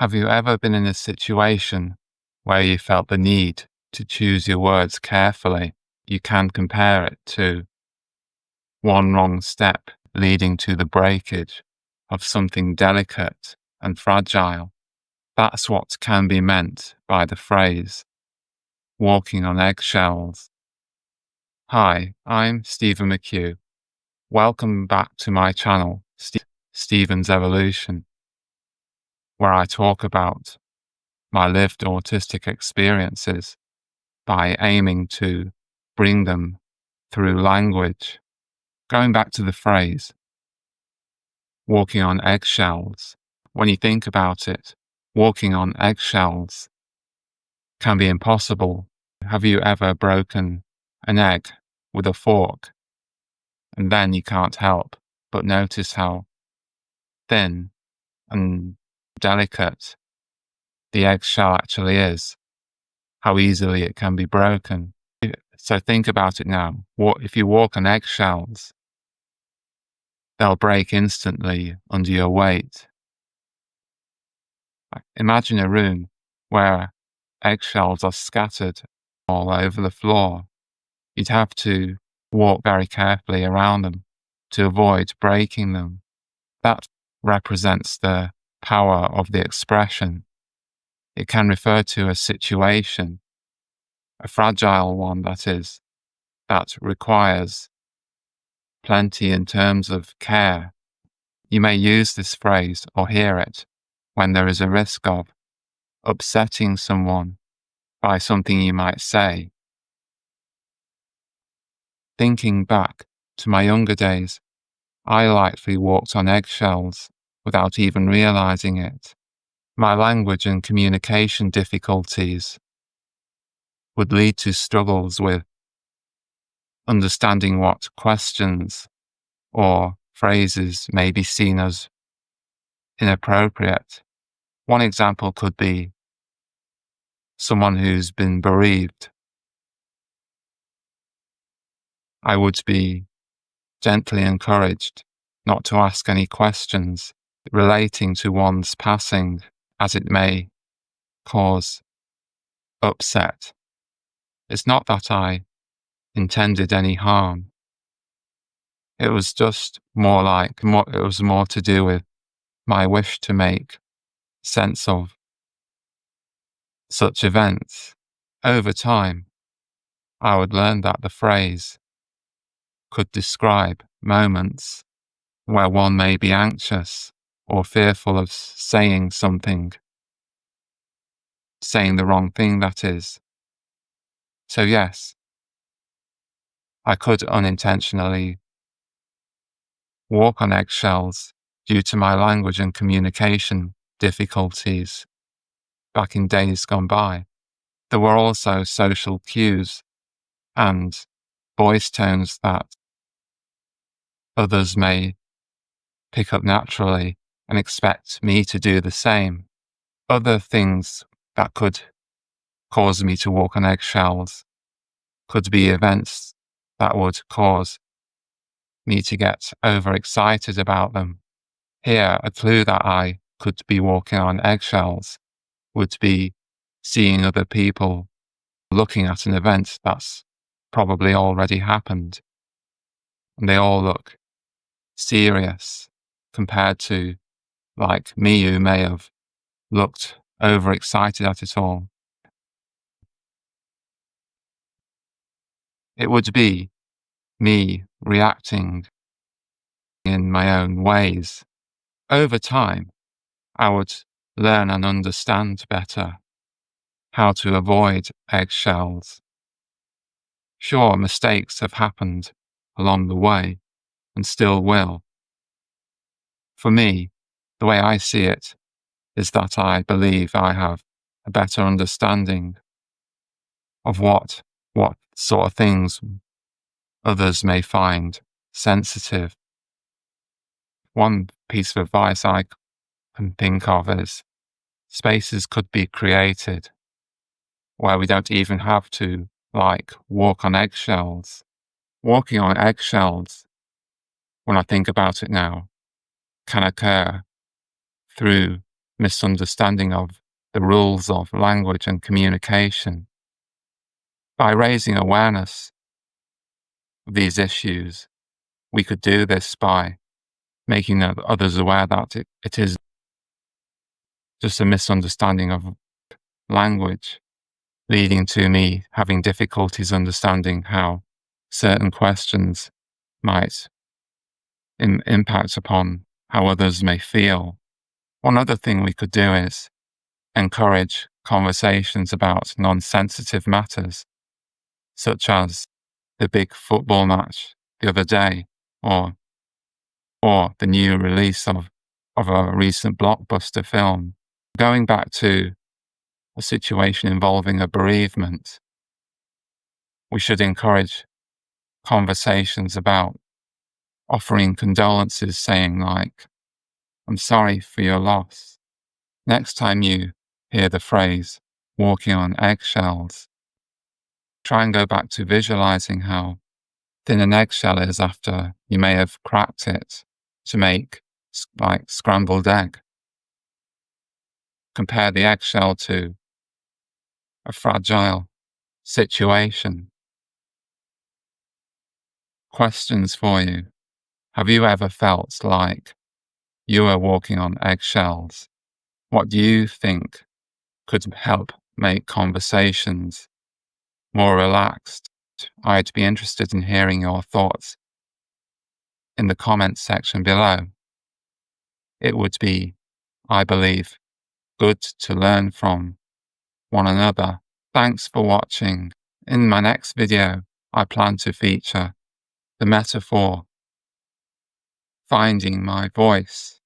Have you ever been in a situation where you felt the need to choose your words carefully? You can compare it to one wrong step leading to the breakage of something delicate and fragile. That's what can be meant by the phrase, walking on eggshells. Hi, I'm Stephen McHugh. Welcome back to my channel, Stephen's Evolution, where I talk about my lived autistic experiences by aiming to bring them through language. Going back to the phrase, walking on eggshells, when you think about it, walking on eggshells can be impossible. Have you ever broken an egg with a fork? And then you can't help but notice how thin and delicate the eggshell actually is, how easily it can be broken. So think about it now. If you walk on eggshells, they'll break instantly under your weight. Imagine a room where eggshells are scattered all over the floor. You'd have to walk very carefully around them to avoid breaking them. That represents the power of the expression. It can refer to a situation, a fragile one that is, that requires plenty in terms of care. You may use this phrase or hear it when there is a risk of upsetting someone by something you might say. Thinking back to my younger days, I likely walked on eggshells without even realizing it. My language and communication difficulties would lead to struggles with understanding what questions or phrases may be seen as inappropriate. One example could be someone who's been bereaved. I would be gently encouraged not to ask any questions relating to one's passing, as it may cause upset. It's not that I intended any harm. It was just it was more to do with my wish to make sense of such events. Over time, I would learn that the phrase could describe moments where one may be anxious or fearful of saying something, saying the wrong thing, that is. So yes, I could unintentionally walk on eggshells due to my language and communication difficulties back in days gone by. There were also social cues and voice tones that others may pick up naturally and expect me to do the same. Other things that could cause me to walk on eggshells could be events that would cause me to get overexcited about them. Here, a clue that I could be walking on eggshells would be seeing other people looking at an event that's probably already happened. And they all look serious compared to like me, who may have looked overexcited at it all. It would be me reacting in my own ways. Over time, I would learn and understand better how to avoid eggshells. Sure, mistakes have happened along the way and still will. For me, the way I see it is that I believe I have a better understanding of what sort of things others may find sensitive. One piece of advice I can think of is spaces could be created where we don't even have to walk on eggshells. Walking on eggshells, when I think about it now, can occur through misunderstanding of the rules of language and communication. By raising awareness of these issues, we could do this by making others aware that it is just a misunderstanding of language, leading to me having difficulties understanding how certain questions might impact upon how others may feel. One other thing we could do is encourage conversations about non-sensitive matters, such as the big football match the other day, or the new release of a recent blockbuster film. Going back to a situation involving a bereavement, we should encourage conversations about offering condolences, saying like, "I'm sorry for your loss." Next time you hear the phrase, "walking on eggshells," try and go back to visualizing how thin an eggshell is after you may have cracked it to make like scrambled egg. Compare the eggshell to a fragile situation. Questions for you. Have you ever felt like you are walking on eggshells? What do you think could help make conversations more relaxed? I'd be interested in hearing your thoughts in the comments section below. It would be, I believe, good to learn from one another. Thanks for watching. In my next video, I plan to feature the metaphor, finding my voice.